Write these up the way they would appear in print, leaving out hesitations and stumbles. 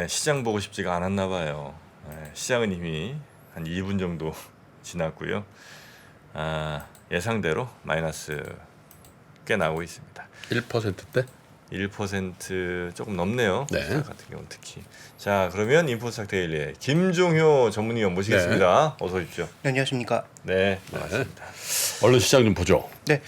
시장 보고 싶지가 않았나 봐요. 시장은 이미 한 2분 정도 지났고요. 예상대로 마이너스 꽤 나오고 있습니다. 1%대? 1% 조금 넘네요. 네. 코스닥 같은 경우는 특히. 자, 그러면 인포스닥 데일리의 김종효 전문위원 모시겠습니다. 어서 오십시오. 네, 안녕하십니까. 네, 반갑습니다. 얼른 시장 좀 보죠. 네,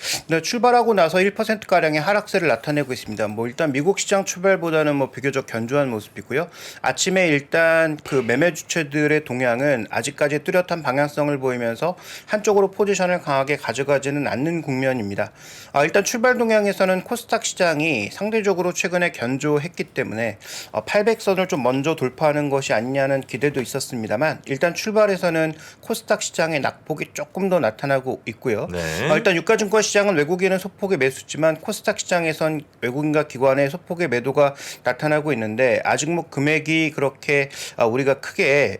출발하고 나서 1%가량의 하락세를 나타내고 있습니다. 일단 미국 시장 출발보다는 비교적 견조한 모습이고요. 아침에 일단 그 매매 주체들의 동향은 아직까지 뚜렷한 방향성을 보이면서 한쪽으로 포지션을 강하게 가져가지는 않는 국면입니다. 일단 출발 동향에서는 코스닥 시장이 상대적으로 최근에 견조했기 때문에 800선을 좀 먼저 돌파하는 것이 아니냐는 기대도 있었습니다만 일단 출발에서는 코스닥 시장의 낙폭이 조금 더 나타나고 있고요. 네. 일단 유가증권 시장은 외국인은 소폭의 매수지만 코스닥 시장에선 외국인과 기관의 소폭의 매도가 나타나고 있는데 아직 금액이 그렇게 우리가 크게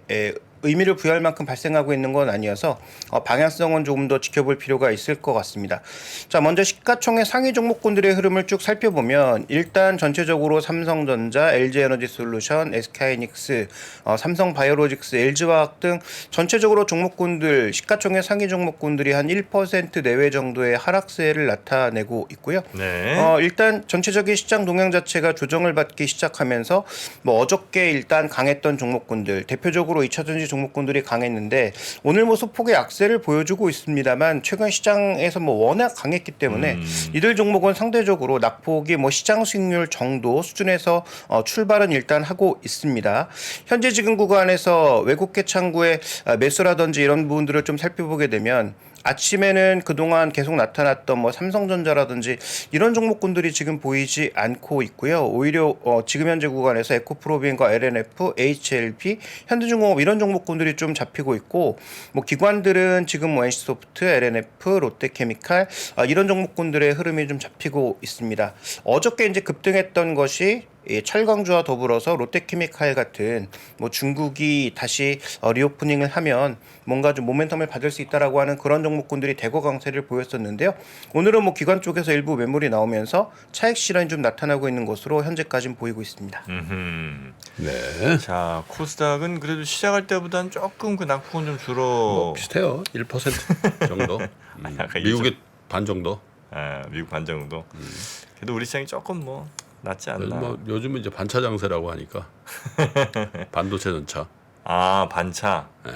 의미를 부여할 만큼 발생하고 있는 건 아니어서 방향성은 조금 더 지켜볼 필요가 있을 것 같습니다. 자, 먼저 시가총액 상위 종목군들의 흐름을 쭉 살펴보면 일단 전체적으로 삼성전자, LG에너지솔루션, SK하이닉스, 삼성바이오로직스, LG화학 등 전체적으로 종목군들 시가총액 상위 종목군들이 한 1% 내외 정도의 하락세를 나타내고 있고요. 네. 일단 전체적인 시장 동향 자체가 조정을 받기 시작하면서 어저께 일단 강했던 종목군들 대표적으로 2차전지 종목군들이 강했는데 오늘 소폭의 약세를 보여주고 있습니다만 최근 시장에서 워낙 강했기 때문에 이들 종목은 상대적으로 낙폭이 시장 수익률 정도 수준에서 출발은 일단 하고 있습니다. 현재 지금 구간에서 외국계 창구의 매수라든지 이런 부분들을 좀 살펴보게 되면 아침에는 그동안 계속 나타났던 삼성전자라든지 이런 종목군들이 지금 보이지 않고 있고요. 오히려 지금 현재 구간에서 에코프로비엔과 LNF, HLP, 현대중공업 이런 종목군들이 좀 잡히고 있고 기관들은 지금 NC소프트, LNF, 롯데케미칼 이런 종목군들의 흐름이 좀 잡히고 있습니다. 어저께 이제 급등했던 것이 철강주와 더불어서 롯데케미칼 같은 중국이 다시 리오프닝을 하면 뭔가 좀 모멘텀을 받을 수 있다라고 하는 그런 종목군들이 대거 강세를 보였었는데요. 오늘은 기관 쪽에서 일부 매물이 나오면서 차익 실현이 좀 나타나고 있는 것으로 현재까지는 보이고 있습니다. 네. 자, 코스닥은 그래도 시작할 때보다는 조금 그 낙폭은 좀 줄어. 비슷해요. 1% 정도. 약간 미국의 반 정도. 미국 반 정도. 그래도 우리 시장이 조금 낫지 않나. 요즘은 이제 반차 장세라고 하니까 반도체 전차. 반차. 네.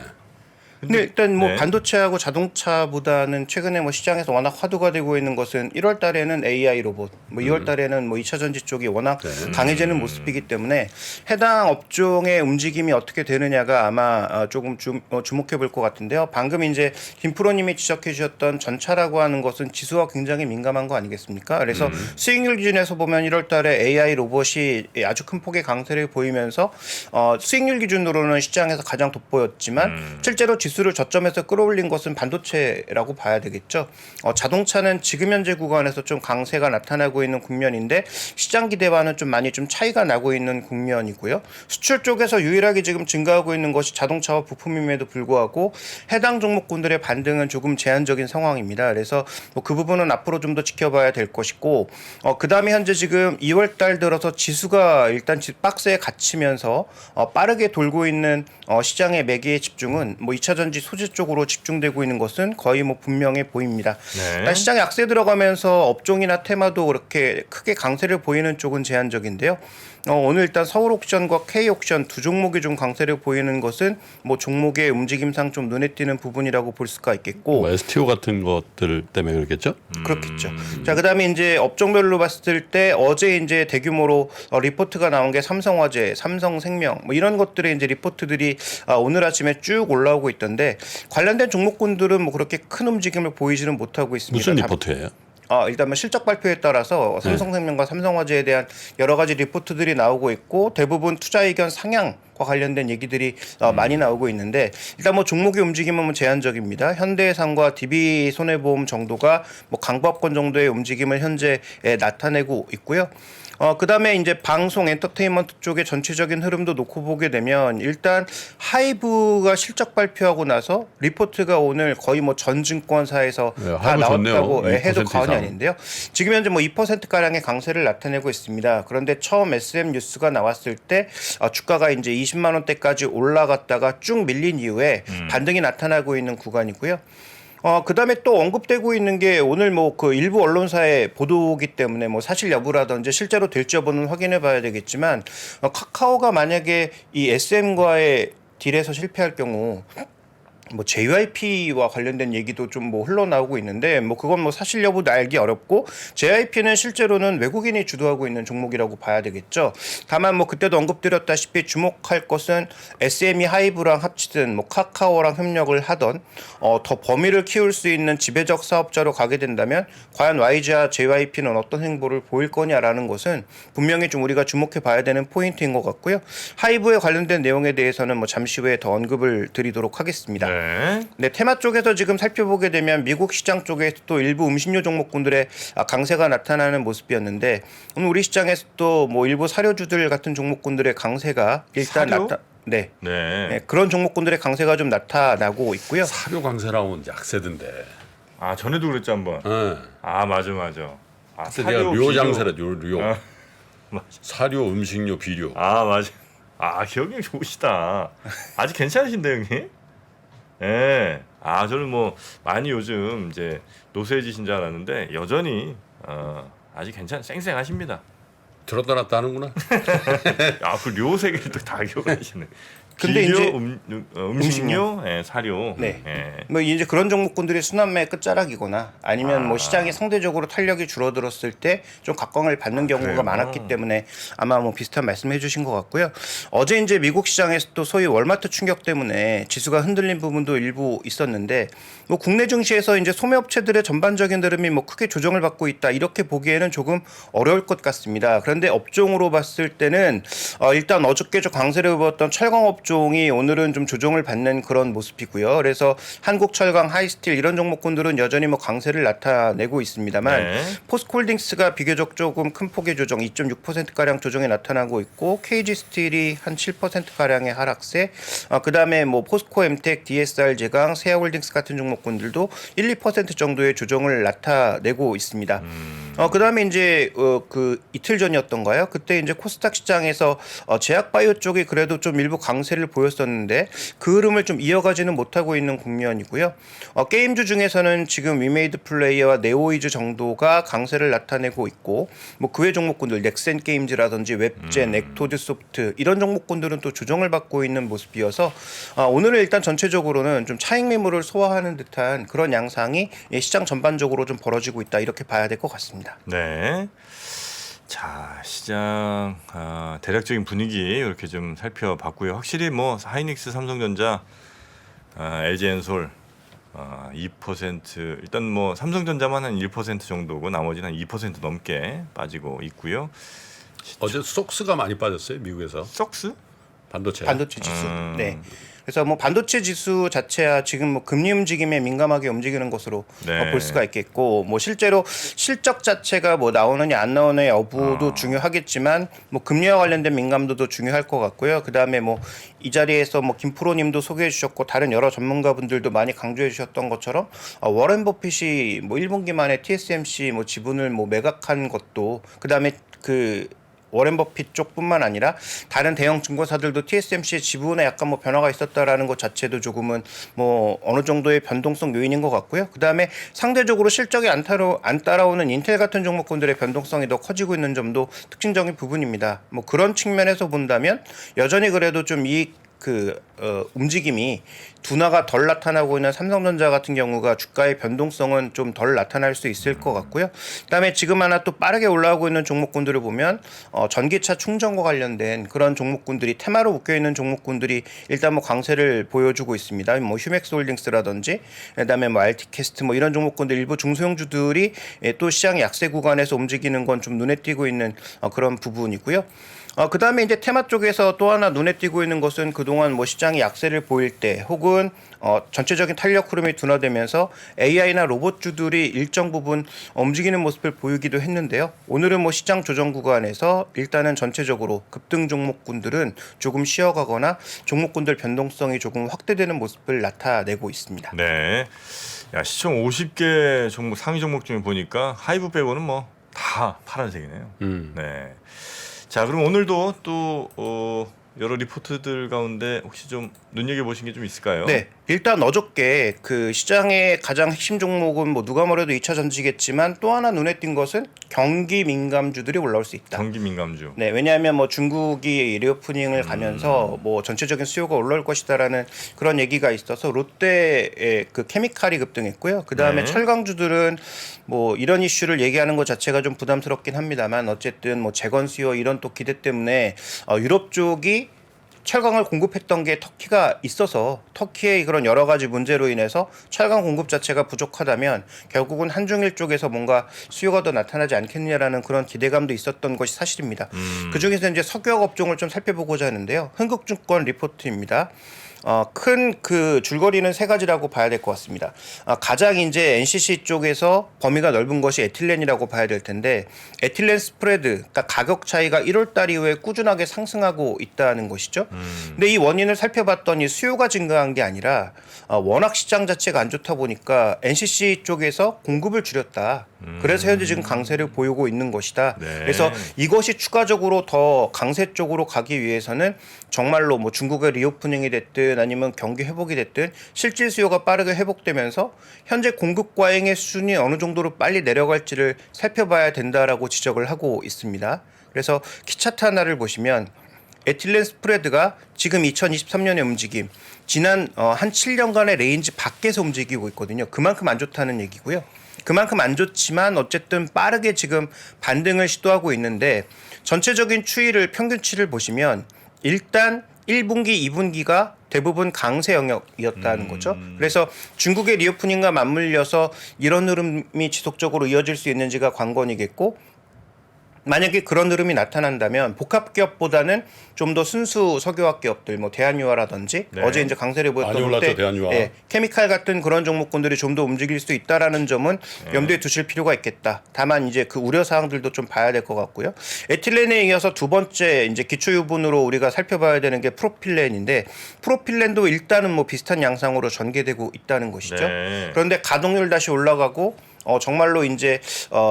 근데 일단 네. 반도체하고 자동차보다는 최근에 시장에서 워낙 화두가 되고 있는 것은 1월 달에는 AI 로봇, 2월 달에는 2차 전지 쪽이 워낙 강해지는 모습이기 때문에 해당 업종의 움직임이 어떻게 되느냐가 아마 조금 주목해 볼 것 같은데요. 방금 이제 김프로님이 지적해 주셨던 전차라고 하는 것은 지수와 굉장히 민감한 거 아니겠습니까? 그래서 수익률 기준에서 보면 1월 달에 AI 로봇이 아주 큰 폭의 강세를 보이면서 수익률 기준으로는 시장에서 가장 돋보였지만 실제로 지수를 저점에서 끌어올린 것은 반도체라고 봐야 되겠죠. 자동차는 지금 현재 구간에서 좀 강세가 나타나고 있는 국면인데 시장 기대와는 좀 많이 차이가 나고 있는 국면이고요. 수출 쪽에서 유일하게 지금 증가하고 있는 것이 자동차와 부품임에도 불구하고 해당 종목군들의 반등은 조금 제한적인 상황입니다. 그래서 그 부분은 앞으로 좀 더 지켜봐야 될 것이고 그다음에 현재 지금 2월 달 들어서 지수가 일단 박스에 갇히면서 빠르게 돌고 있는 시장의 매기의 집중은 2차 전지 소재 쪽으로 집중되고 있는 것은 거의 분명해 보입니다. 네. 일단 시장 약세 들어가면서 업종이나 테마도 그렇게 크게 강세를 보이는 쪽은 제한적인데요. 오늘 일단 서울옥션과 K옥션 두 종목이 좀 강세를 보이는 것은 종목의 움직임상 좀 눈에 띄는 부분이라고 볼 수가 있겠고 STO 같은 것들 때문에 그렇겠죠? 그렇겠죠. 자, 그다음에 이제 업종별로 봤을 때 어제 이제 대규모로 리포트가 나온 게 삼성화재, 삼성생명 이런 것들의 이제 리포트들이 오늘 아침에 쭉 올라오고 있던데 관련된 종목군들은 그렇게 큰 움직임을 보이지는 못하고 있습니다. 무슨 리포트예요? 일단 실적 발표에 따라서 삼성생명과 삼성화재에 대한 여러 가지 리포트들이 나오고 있고 대부분 투자 의견 상향과 관련된 얘기들이 많이 나오고 있는데 일단 종목의 움직임은 제한적입니다. 현대해상과 DB손해보험 정도가 강보합권 정도의 움직임을 현재 나타내고 있고요. 그다음에 이제 방송 엔터테인먼트 쪽의 전체적인 흐름도 놓고 보게 되면 일단 하이브가 실적 발표하고 나서 리포트가 오늘 거의 뭐 전 증권사에서 네, 다 하이브 나왔다고 좋네요. 해도 2% 과언이 이상. 아닌데요. 지금 현재 뭐 2%가량의 강세를 나타내고 있습니다. 그런데 처음 SM 뉴스가 나왔을 때 주가가 이제 20만 원대까지 올라갔다가 쭉 밀린 이후에 반등이 나타나고 있는 구간이고요. 그다음에 또 언급되고 있는 게 오늘 뭐 그 일부 언론사의 보도이기 때문에 뭐 사실 여부라든지 실제로 될지 여부는 확인해 봐야 되겠지만 카카오가 만약에 이 SM과의 딜에서 실패할 경우 뭐 JYP와 관련된 얘기도 좀 뭐 흘러나오고 있는데 뭐 그건 뭐 사실 여부도 알기 어렵고 JYP는 실제로는 외국인이 주도하고 있는 종목이라고 봐야 되겠죠. 다만 뭐 그때도 언급드렸다시피 주목할 것은 SM이 하이브랑 합치든 뭐 카카오랑 협력을 하던 더 범위를 키울 수 있는 지배적 사업자로 가게 된다면 과연 YG와 JYP는 어떤 행보를 보일 거냐라는 것은 분명히 좀 우리가 주목해 봐야 되는 포인트인 것 같고요. 하이브에 관련된 내용에 대해서는 뭐 잠시 후에 더 언급을 드리도록 하겠습니다. 네, 테마 쪽에서 지금 살펴보게 되면 미국 시장 쪽에서 또 일부 음식료 종목군들의 강세가 나타나는 모습이었는데 오늘 우리 시장에서 또 뭐 일부 사료주들 같은 종목군들의 강세가 일단 사료? 네, 네. 그런 종목군들의 강세가 좀 나타나고 있고요. 사료 강세라면 약세던데. 아 전에도 그랬죠 한번. 예. 아 맞아. 아 그때 내가 료 비료. 장세라 료. 아, 맞아. 사료, 음식료, 비료. 아 맞아. 아 기억이 좋으시다. 아직 괜찮으신데 형님? 예. 아 저는 뭐 많이 요즘 이제 노쇠해지신 줄 알았는데 여전히 아직 쌩쌩하십니다. 들었다 놨다 하는구나. 아그 료세계를 또 다 기억하시네. 근데 비료, 이제 음식료, 예, 사료. 네. 예. 뭐 이제 그런 종목군들이 순환매의 끝자락이거나 아니면 뭐 시장이 상대적으로 탄력이 줄어들었을 때 좀 각광을 받는 경우가 그래요? 많았기 때문에 아마 뭐 비슷한 말씀해 주신 것 같고요. 어제 이제 미국 시장에서 또 소위 월마트 충격 때문에 지수가 흔들린 부분도 일부 있었는데 뭐 국내 증시에서 이제 소매업체들의 전반적인 흐름이 뭐 크게 조정을 받고 있다 이렇게 보기에는 조금 어려울 것 같습니다. 그런데 업종으로 봤을 때는 일단 어저께 좀 강세를 보였던 철강 업종이 오늘은 좀 조정을 받는 그런 모습이고요. 그래서 한국철강, 하이스틸 이런 종목군들은 여전히 뭐 강세를 나타내고 있습니다만 네. 포스코홀딩스가 비교적 조금 큰 폭의 조정, 2.6% 가량 조정이 나타나고 있고 KG스틸이 한 7% 가량의 하락세. 그다음에 뭐 포스코 엠텍, DSR 제강, 세아홀딩스 같은 종목군들도 1, 2% 정도의 조정을 나타내고 있습니다. 그다음에 이제 그 이틀 전이었던가요? 그때 이제 코스닥 시장에서 제약바이오 쪽이 그래도 좀 일부 강세를 보였었는데 그 흐름을 좀 이어가지는 못하고 있는 국면이고요. 게임주 중에서는 지금 위메이드 플레이어와 네오이즈 정도가 강세를 나타내고 있고 뭐 그 외 종목군들 넥센 게임즈라든지 웹젠, 엑토드 소프트 이런 종목군들은 또 조정을 받고 있는 모습이어서 오늘은 일단 전체적으로는 좀 차익 매물을 소화하는 듯한 그런 양상이 시장 전반적으로 좀 벌어지고 있다 이렇게 봐야 될 것 같습니다. 네. 자 시장 대략적인 분위기 이렇게 좀 살펴봤고요. 확실히 뭐 하이닉스, 삼성전자, LG엔솔 2% 일단 뭐 삼성전자만 한 1% 정도고 나머지는 한 2% 넘게 빠지고 있고요. 어제 스톡스가 많이 빠졌어요 미국에서. 석스? 반도체. 지수. 네. 그래서 뭐 반도체 지수 자체야 지금 뭐 금리 움직임에 민감하게 움직이는 것으로 네. 볼 수가 있겠고 뭐 실제로 실적 자체가 뭐 나오느냐 안 나오느냐 여부도 중요하겠지만 뭐 금리와 관련된 민감도도 중요할 것 같고요. 그다음에 뭐 이 자리에서 뭐 김프로님도 소개해 주셨고 다른 여러 전문가분들도 많이 강조해 주셨던 것처럼 워렌 버핏이 뭐 1분기 만에 TSMC 뭐 지분을 뭐 매각한 것도 그다음에 그 워렌 버핏 쪽뿐만 아니라 다른 대형 증권사들도 TSMC의 지분에 약간 뭐 변화가 있었다라는 것 자체도 조금은 뭐 어느 정도의 변동성 요인인 것 같고요. 그다음에 상대적으로 실적이 안 따라오는 인텔 같은 종목군들의 변동성이 더 커지고 있는 점도 특징적인 부분입니다. 뭐 그런 측면에서 본다면 여전히 그래도 좀 움직임이 둔화가 덜 나타나고 있는 삼성전자 같은 경우가 주가의 변동성은 좀 덜 나타날 수 있을 것 같고요. 그다음에 지금 하나 또 빠르게 올라오고 있는 종목군들을 보면 전기차 충전과 관련된 그런 종목군들이 테마로 묶여 있는 종목군들이 일단 뭐 강세를 보여주고 있습니다. 뭐 휴맥스홀딩스라든지 그다음에 뭐 알티캐스트 뭐 이런 종목군들 일부 중소형주들이 또 시장 약세 구간에서 움직이는 건 좀 눈에 띄고 있는 그런 부분이고요. 그다음에 이제 테마 쪽에서 또 하나 눈에 띄고 있는 것은 그동안 뭐 시장이 약세를 보일 때 혹은 전체적인 탄력 흐름이 둔화되면서 AI나 로봇주들이 일정 부분 움직이는 모습을 보이기도 했는데요. 오늘은 뭐 시장 조정 구간에서 일단은 전체적으로 급등 종목군들은 조금 쉬어가거나 종목군들 변동성이 조금 확대되는 모습을 나타내고 있습니다. 네. 야, 시총 50개 종목 상위 종목 중에 보니까 하이브 빼고는 뭐 다 파란색이네요. 네. 자, 그럼 오늘도 또 여러 리포트들 가운데 혹시 좀 눈여겨 보신 게 좀 있을까요? 네, 일단 어저께 그 시장의 가장 핵심 종목은 뭐 누가 뭐래도 2차 전지겠지만 또 하나 눈에 띈 것은 경기 민감주들이 올라올 수 있다. 경기 민감주. 네, 왜냐하면 뭐 중국이 리오프닝을 가면서 뭐 전체적인 수요가 올라올 것이다라는 그런 얘기가 있어서 롯데의 그 케미칼이 급등했고요. 그 다음에 네. 철강주들은 뭐 이런 이슈를 얘기하는 것 자체가 좀 부담스럽긴 합니다만 어쨌든 뭐 재건 수요 이런 또 기대 때문에 유럽 쪽이 철강을 공급했던 게 터키가 있어서 터키의 그런 여러 가지 문제로 인해서 철강 공급 자체가 부족하다면 결국은 한중일 쪽에서 뭔가 수요가 더 나타나지 않겠느냐라는 그런 기대감도 있었던 것이 사실입니다. 그중에서 이제 석유화학 업종을 좀 살펴보고자 하는데요. 흥국증권 리포트입니다. 큰 그 줄거리는 세 가지라고 봐야 될 것 같습니다. 가장 이제 NCC 쪽에서 범위가 넓은 것이 에틸렌이라고 봐야 될 텐데 에틸렌 스프레드, 그러니까 가격 차이가 1월달 이후에 꾸준하게 상승하고 있다는 것이죠. 근데 이 원인을 살펴봤더니 수요가 증가한 게 아니라 워낙 시장 자체가 안 좋다 보니까 NCC 쪽에서 공급을 줄였다. 그래서 현재 지금 강세를 보이고 있는 것이다. 네. 그래서 이것이 추가적으로 더 강세 쪽으로 가기 위해서는 정말로 뭐 중국의 리오프닝이 됐든 아니면 경기 회복이 됐든 실질 수요가 빠르게 회복되면서 현재 공급 과잉의 수준이 어느 정도로 빨리 내려갈지를 살펴봐야 된다라고 지적을 하고 있습니다. 그래서 키차트 하나를 보시면 에틸렌 스프레드가 지금 2023년의 움직임, 지난 한 7년간의 레인지 밖에서 움직이고 있거든요. 그만큼 안 좋다는 얘기고요. 그만큼 안 좋지만 어쨌든 빠르게 지금 반등을 시도하고 있는데 전체적인 추이를 평균치를 보시면 일단 1분기, 2분기가 대부분 강세 영역이었다는 거죠. 그래서 중국의 리오프닝과 맞물려서 이런 흐름이 지속적으로 이어질 수 있는지가 관건이겠고 만약에 그런 흐름이 나타난다면 복합기업보다는 좀 더 순수 석유화학 기업들, 뭐 대한유화라든지 네. 어제 이제 강세를 많이 보였던 올랐죠, 때 대한유화. 케미칼 같은 그런 종목군들이 좀 더 움직일 수 있다라는 점은 염두에 두실 필요가 있겠다. 다만 이제 그 우려 사항들도 좀 봐야 될 것 같고요. 에틸렌에 이어서 두 번째 이제 기초 유분으로 우리가 살펴봐야 되는 게 프로필렌인데 프로필렌도 일단은 뭐 비슷한 양상으로 전개되고 있다는 것이죠. 네. 그런데 가동률 다시 올라가고 정말로 이제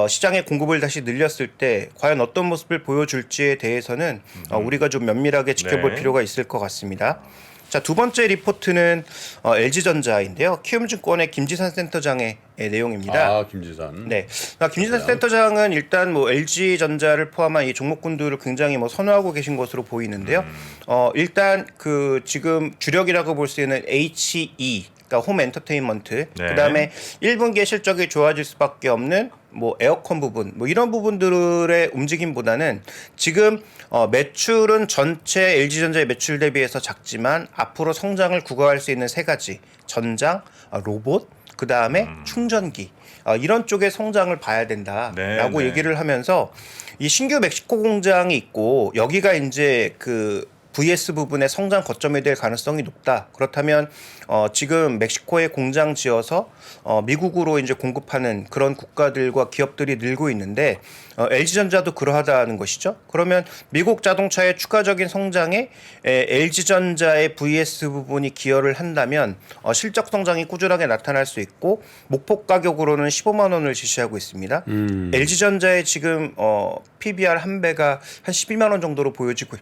시장의 공급을 다시 늘렸을 때 과연 어떤 모습을 보여줄지에 대해서는 우리가 좀 면밀하게 지켜볼 네. 필요가 있을 것 같습니다. 자, 두 번째 리포트는 LG전자인데요. 키움증권의 김지산 센터장의 내용입니다. 김지산. 네, 김지산 센터장은 일단 뭐 LG전자를 포함한 이 종목군들을 굉장히 뭐 선호하고 계신 것으로 보이는데요. 일단 그 지금 주력이라고 볼 수 있는 HE 그러니까 홈 엔터테인먼트, 네. 그다음에 1분기에 실적이 좋아질 수밖에 없는 뭐 에어컨 부분, 뭐 이런 부분들의 움직임보다는 지금 매출은 전체 LG전자의 매출 대비해서 작지만 앞으로 성장을 구가할 수 있는 세 가지 전장, 로봇, 그다음에 충전기 이런 쪽의 성장을 봐야 된다라고 네. 얘기를 하면서 이 신규 멕시코 공장이 있고 여기가 이제 그 VS 부분의 성장 거점이 될 가능성이 높다. 그렇다면 지금 멕시코에 공장 지어서 미국으로 이제 공급하는 그런 국가들과 기업들이 늘고 있는데 LG전자도 그러하다는 것이죠. 그러면 미국 자동차의 추가적인 성장에 LG전자의 VS 부분이 기여를 한다면 실적 성장이 꾸준하게 나타날 수 있고 목표 가격으로는 15만 원을 지시하고 있습니다. LG전자의 지금 PBR 한 배가 한 12만 원 정도로 보여지고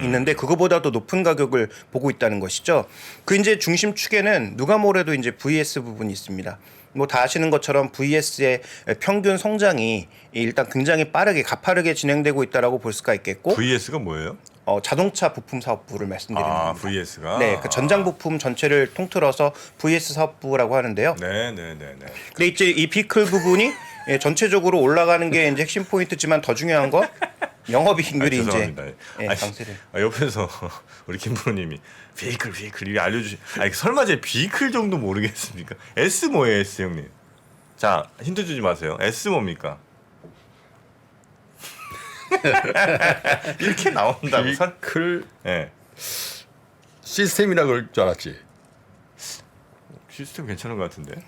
있는데 그거보다도 높은 가격을 보고 있다는 것이죠. 그 이제 중심 축에는 누가 뭐래도 이제 VS 부분이 있습니다. 뭐 다 아시는 것처럼 VS의 평균 성장이 일단 굉장히 빠르게 가파르게 진행되고 있다라고 볼 수가 있겠고 VS가 뭐예요? 자동차 부품 사업부를 말씀드리는 겁니다. VS가. 네, 그 전장 부품 전체를 통틀어서 VS 사업부라고 하는데요. 네. 근데 이제 이 비클 부분이 전체적으로 올라가는 게 이제 핵심 포인트지만 더 중요한 건 영업이익률이 이제 죄송합니다. 강세를. 옆에서 우리 김프로님이 비클 이렇게 알려주시. 설마 제 비클 정도 모르겠습니까? S 뭐예요, S 형님? 자, 힌트 주지 마세요. S 뭡니까? 이렇게 나온다고. 비클 예. 시스템이라 그럴 줄 알았지. 시스템 괜찮은 것 같은데.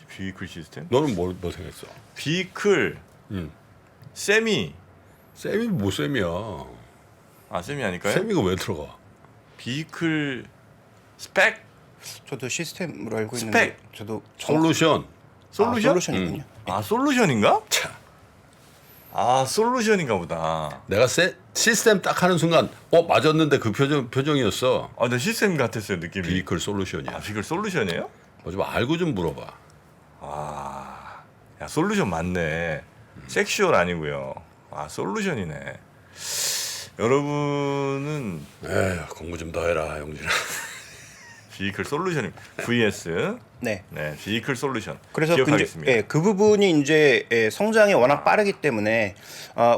비클 시스템? 너는 뭐 생각했어? 비클 응. 세미. 쌤이 뭐 쌤이야? 아 세미 아닐까요? 쌤이가 왜 들어가? 비클 스펙 저도 시스템으로 알고 있는데 스펙. 저도 솔루션. 솔루션? 솔루션이군요. 아 솔루션인가? 차. 아 솔루션인가 보다. 내가 시스템 딱 하는 순간 맞았는데 그 표정이었어. 아, 나 시스템 같았어요 느낌이. 비클 솔루션이야. 아, 비클 솔루션이에요? 뭐 좀 알고 좀 물어봐. 아, 야 솔루션 맞네. 섹슈얼 아니고요. 아, 솔루션이네. 여러분은 에휴, 공부 좀 더 해라, 영진아. 비클 솔루션 vs 네. 네, 비클 솔루션. 그래서 기억하겠습니다. 그 부분이 이제 성장이 워낙 빠르기 때문에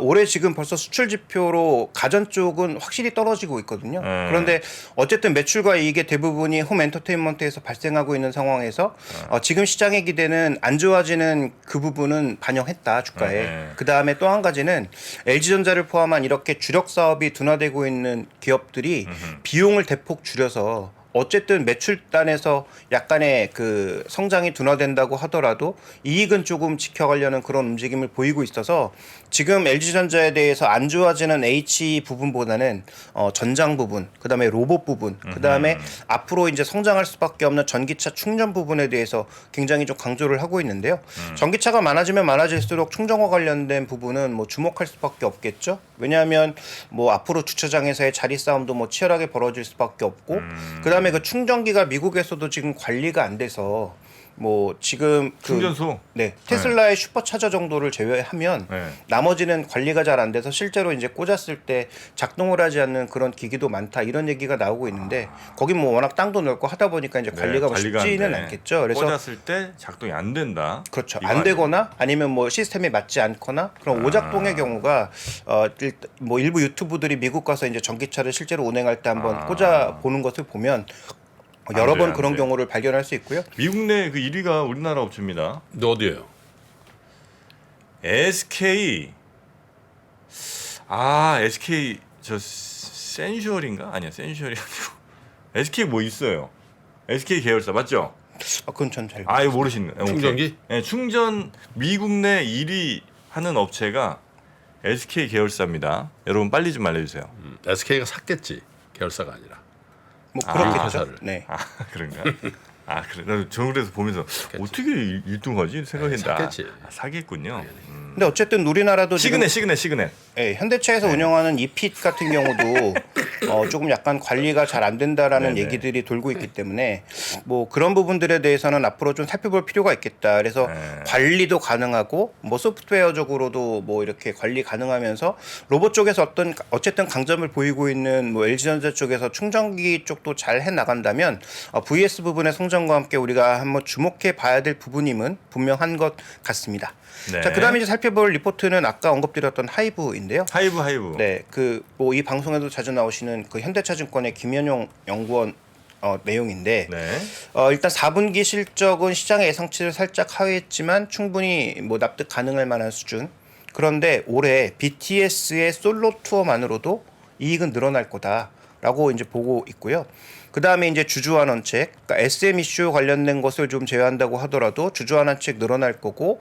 올해 지금 벌써 수출 지표로 가전 쪽은 확실히 떨어지고 있거든요. 그런데 어쨌든 매출과 이익의 대부분이 홈 엔터테인먼트에서 발생하고 있는 상황에서 지금 시장의 기대는 안 좋아지는 그 부분은 반영했다 주가에. 그 다음에 또 한 가지는 LG전자를 포함한 이렇게 주력 사업이 둔화되고 있는 기업들이 비용을 대폭 줄여서 어쨌든 매출단에서 약간의 그 성장이 둔화된다고 하더라도 이익은 조금 지켜가려는 그런 움직임을 보이고 있어서 지금 LG전자에 대해서 안 좋아지는 H 부분보다는 전장 부분, 그다음에 로봇 부분, 그다음에 앞으로 이제 성장할 수밖에 없는 전기차 충전 부분에 대해서 굉장히 좀 강조를 하고 있는데요. 전기차가 많아지면 많아질수록 충전과 관련된 부분은 뭐 주목할 수밖에 없겠죠. 왜냐하면 뭐 앞으로 주차장에서의 자리 싸움도 뭐 치열하게 벌어질 수밖에 없고, 그다음에 그 충전기가 미국에서도 지금 관리가 안 돼서 뭐 지금 충전소. 네, 테슬라의 슈퍼차저 정도를 제외하면 네. 나머지는 관리가 잘 안 돼서 실제로 이제 꽂았을 때 작동을 하지 않는 그런 기기도 많다 이런 얘기가 나오고 있는데 거긴 뭐 워낙 땅도 넓고 하다 보니까 이제 관리가 뭐 쉽지는 않겠죠. 그래서 꽂았을 때 작동이 안 된다. 그렇죠. 이거 안 아니에요? 되거나 아니면 뭐 시스템이 맞지 않거나 그런 오작동의 경우가 뭐 일부 유튜브들이 미국 가서 이제 전기차를 실제로 운행할 때 한번 꽂아 보는 것을 보면 여러 돼, 번 안 그런 돼. 경우를 발견할 수 있고요. 미국 내 그 1위가 우리나라 업체입니다. 너 어디예요? SK. 아, SK 저 센슈얼인가? 아니야, 센슈얼이 아니고. SK 뭐 있어요? SK 계열사 맞죠? 그건 전 잘. 아, 이거 모르시는. 충전기? 네, 충전 미국 내 1위 하는 업체가 SK 계열사입니다. 여러분 빨리 좀 알려주세요. SK가 샀겠지. 계열사가 아니라. 뭐 그렇겠죠. 회사를. 네. 아, 그런가? 아, 그래. 저 그래서 보면서 어떻게 1등하지 생각했다. 샀겠지. 아, 사겠군요. 근데 어쨌든 우리나라도 지금 시그넷. 예, 현대차에서 운영하는 이핏 같은 경우도 조금 약간 관리가 잘 안 된다라는 네네. 얘기들이 돌고 있기 때문에 뭐 그런 부분들에 대해서는 앞으로 좀 살펴볼 필요가 있겠다. 그래서 네. 관리도 가능하고 뭐 소프트웨어적으로도 뭐 이렇게 관리 가능하면서 로봇 쪽에서 어쨌든 강점을 보이고 있는 뭐 LG전자 쪽에서 충전기 쪽도 잘 해 나간다면 VS 부분의 성장과 함께 우리가 한번 주목해 봐야 될 부분임은 분명한 것 같습니다. 네. 자, 그다음에 이제 살펴볼 리포트는 아까 언급드렸던 하이브인데요. 하이브. 네, 그 뭐 이 방송에도 자주 나오시는 그 현대차증권의 김현용 연구원 내용인데 네. 일단 4분기 실적은 시장의 예상치를 살짝 하회했지만 충분히 뭐 납득 가능할 만한 수준. 그런데 올해 BTS의 솔로 투어만으로도 이익은 늘어날 거다라고 이제 보고 있고요. 그 다음에 이제 주주환원책, 그러니까 SM 이슈 관련된 것을 좀 제외한다고 하더라도 주주환원책 늘어날 거고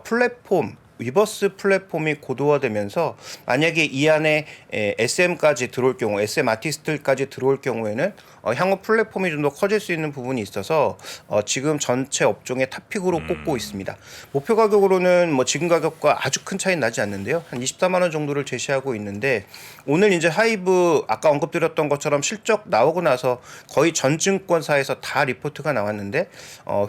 플랫폼 위버스 플랫폼이 고도화되면서 만약에 이 안에 SM까지 들어올 경우, SM 아티스트까지 들어올 경우에는 향후 플랫폼이 좀 더 커질 수 있는 부분이 있어서 지금 전체 업종의 탑픽으로 꼽고 있습니다. 목표 가격으로는 뭐 지금 가격과 아주 큰 차이 나지 않는데요. 한 24만 원 정도를 제시하고 있는데 오늘 이제 하이브 아까 언급드렸던 것처럼 실적 나오고 나서 거의 전 증권사에서 다 리포트가 나왔는데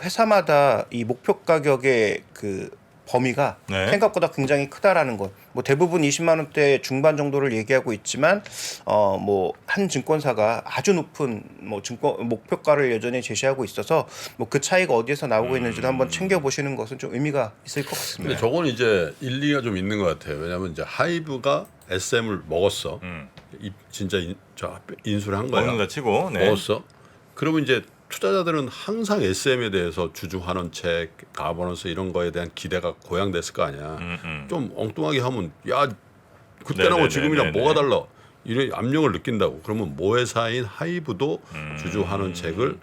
회사마다 이 목표 가격의 그 범위가 네. 생각보다 굉장히 크다라는 것. 뭐 대부분 20만 원대 중반 정도를 얘기하고 있지만 뭐 한 증권사가 아주 높은 뭐 증권 목표가를 여전히 제시하고 있어서 뭐 그 차이가 어디에서 나오고 있는지도 한번 챙겨 보시는 것은 좀 의미가 있을 것 같습니다. 근데 저건 이제 일리가 좀 있는 것 같아요. 왜냐하면 이제 하이브가 SM을 먹었어. 진짜 인수를 한 거야. 먹는다 치고. 네. 먹었어. 그러면 이제 투자자들은 항상 SM에 대해서 주주 환원책, 가버넌스 이런 거에 대한 기대가 고양됐을 거 아니야. 좀 엉뚱하게 하면 야 그때하고 네네네네네. 지금이랑 뭐가 달라? 이런 압력을 느낀다고. 그러면 모회사인 하이브도 주주환원 책을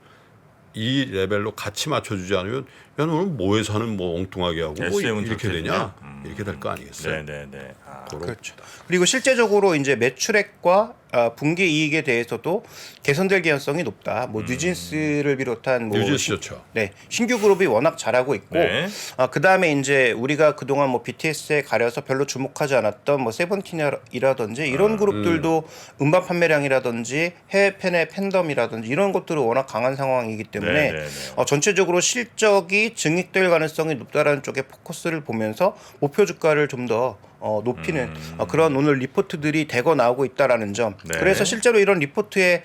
이 레벨로 같이 맞춰주지 않으면 야 너는 모회사는 뭐 엉뚱하게 하고 뭐 SM은 이렇게 저렇게 되냐? 되냐? 이렇게 될 거 아니겠어요? 네네네. 아, 그렇죠. 그리고 실제적으로 이제 매출액과 분기 이익에 대해서도 개선될 개연성이 높다. 뭐 뉴진스를 비롯한 뭐 뉴진스 좋죠. 네, 신규 그룹이 워낙 잘하고 있고 네. 그 다음에 이제 우리가 그동안 뭐 BTS에 가려서 별로 주목하지 않았던 뭐 세븐틴이라든지 이런 그룹들도 음반 판매량이라든지 해외 팬의 팬덤이라든지 이런 것들은 워낙 강한 상황이기 때문에 네네네. 전체적으로 실적이 증액될 가능성이 높다라는 쪽에 포커스를 보면서 목표 주가를 좀 더 높이는 그런 오늘 리포트들이 대거 나오고 있다라는 점. 네. 그래서 실제로 이런 리포트에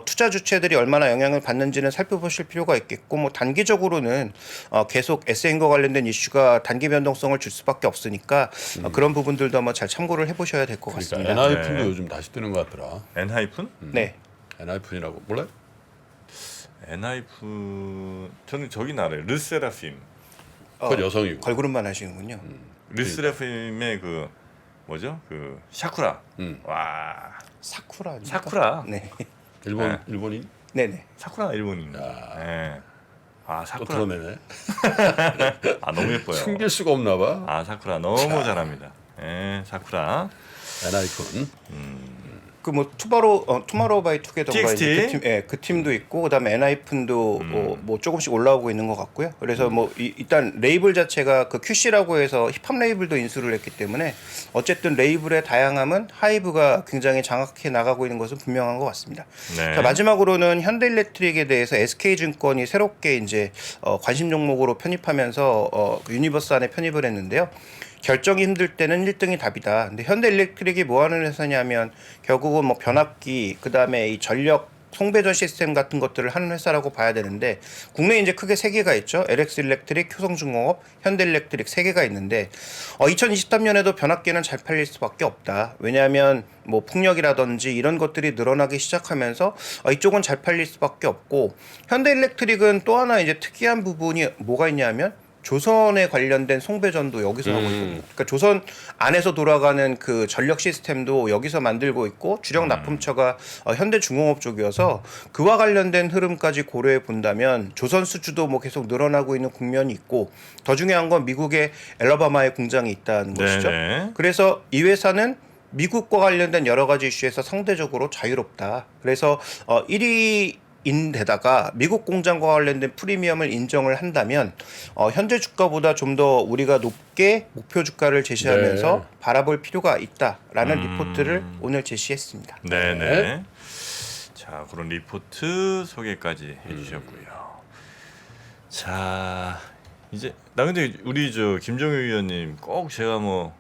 투자 주체들이 얼마나 영향을 받는지는 살펴보실 필요가 있겠고, 뭐 단기적으로는 계속 SN과 관련된 이슈가 단기 변동성을 줄 수밖에 없으니까 그런 부분들도 한번 잘 참고를 해보셔야 될 것 그러니까 같습니다. 엔하이픈도 네. 요즘 다시 뜨는 것 같더라. 엔하이픈? 네. 엔하이픈이라고 몰라요? 엔하이픈 저는 저기 알아요. 르세라핌. 그건 여성이고. 걸그룹만 하시는군요. 르세라핌의 그 뭐죠? 그 샤쿠라. 와. 사쿠라. 아닙니까? 사쿠라. 네. 일본인 네네. 사쿠라 일본인가. 네. 아 또 사쿠라. 드러내네. 아 너무 예뻐요. 숨길 수가 없나 봐. 아 사쿠라 너무 잘합니다. 예, 사쿠라. 엔하이픈. 그 뭐 투마로우 바이 투게더가 TXT? 이제 그 팀, 그 팀도 있고 그다음에 엔하이픈도 뭐 조금씩 올라오고 있는 것 같고요. 그래서 뭐 일단 레이블 자체가 그 QC라고 해서 힙합 레이블도 인수를 했기 때문에 어쨌든 레이블의 다양함은 하이브가 굉장히 장악해 나가고 있는 것은 분명한 것 같습니다. 네. 자, 마지막으로는 현대일렉트릭에 대해서 SK증권이 새롭게 이제 관심 종목으로 편입하면서 유니버스 안에 편입을 했는데요. 결정이 힘들 때는 1등이 답이다. 근데 현대일렉트릭이 뭐 하는 회사냐면 결국은 뭐 변압기, 그다음에 이 전력 송배전 시스템 같은 것들을 하는 회사라고 봐야 되는데 국내에 이제 크게 세 개가 있죠. LX 일렉트릭, 효성중공업, 현대일렉트릭 세 개가 있는데 2023년에도 변압기는 잘 팔릴 수밖에 없다. 왜냐하면 뭐 풍력이라든지 이런 것들이 늘어나기 시작하면서 이쪽은 잘 팔릴 수밖에 없고 현대일렉트릭은 또 하나 이제 특이한 부분이 뭐가 있냐면 조선에 관련된 송배전도 여기서 하고 있고, 그러니까 조선 안에서 돌아가는 그 전력 시스템도 여기서 만들고 있고 주력 납품처가 현대중공업 쪽이어서 그와 관련된 흐름까지 고려해 본다면 조선 수주도 뭐 계속 늘어나고 있는 국면이 있고 더 중요한 건 미국의 엘라바마에 공장이 있다는 것이죠. 네네. 그래서 이 회사는 미국과 관련된 여러 가지 이슈에서 상대적으로 자유롭다. 그래서 1위 인데다가 미국 공장과 관련된 프리미엄을 인정을 한다면 현재 주가보다 좀 더 우리가 높게 목표 주가를 제시하면서 네. 바라볼 필요가 있다라는 리포트를 오늘 제시했습니다. 네네. 네. 자 그런 리포트 소개까지 해주셨고요. 자 이제 나 근데 우리 저 김정일 위원님 꼭 제가 뭐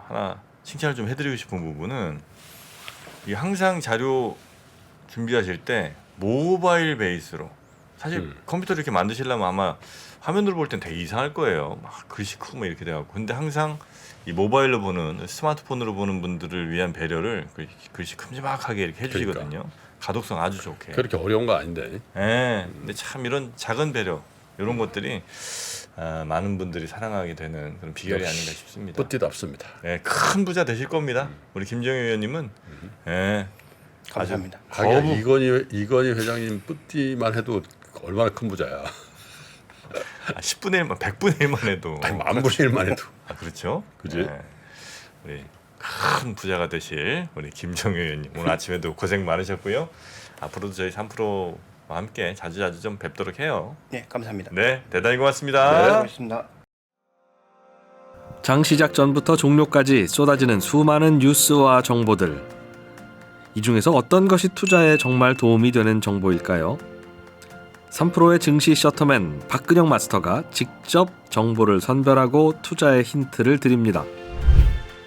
하나 칭찬을 좀 해드리고 싶은 부분은 이 항상 자료 준비하실 때 모바일 베이스로 사실 컴퓨터를 이렇게 만드시려면 아마 화면으로 볼 땐 되게 이상할 거예요. 막 글씨 크고 막 이렇게 돼갖고 근데 항상 이 모바일로 보는 스마트폰으로 보는 분들을 위한 배려를 글씨 큼지막하게 이렇게 해주시거든요. 가독성 아주 좋게. 그렇게 어려운 거 아닌데. 예. 근데 참 이런 작은 배려 이런 것들이 많은 분들이 사랑하게 되는 그런 비결이 아닌가 싶습니다. 뿌띠답습니다. 예, 큰 부자 되실 겁니다. 우리 김정일 의원님은 예. 감사합니다. 하기야 이건희 회장님 뿌띠만 해도 얼마나 큰 부자야. 10분의 1만, 100분의 1만 해도. 아니, 만분의 1만 해도. 아, 그렇죠? 그지? 네. 우리 큰 부자가 되실 우리 김정일 의원님 오늘 아침에도 고생 많으셨고요. 앞으로도 저희 3프로와 함께 자주 좀 뵙도록 해요. 네, 감사합니다. 네, 대단히 고맙습니다. 고맙습니다. 장 시작 전부터 종료까지 쏟아지는 수많은 뉴스와 정보들. 이 중에서 어떤 것이 투자에 정말 도움이 되는 정보일까요? 3프로의 증시 셔터맨 박근영 마스터가 직접 정보를 선별하고 투자의 힌트를 드립니다.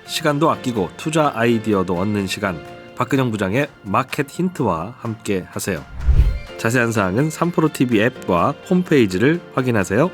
시간도 아끼고 투자 아이디어도 얻는 시간, 박근영 부장의 마켓 힌트와 함께 하세요. 자세한 사항은 3프로 TV 앱과 홈페이지를 확인하세요.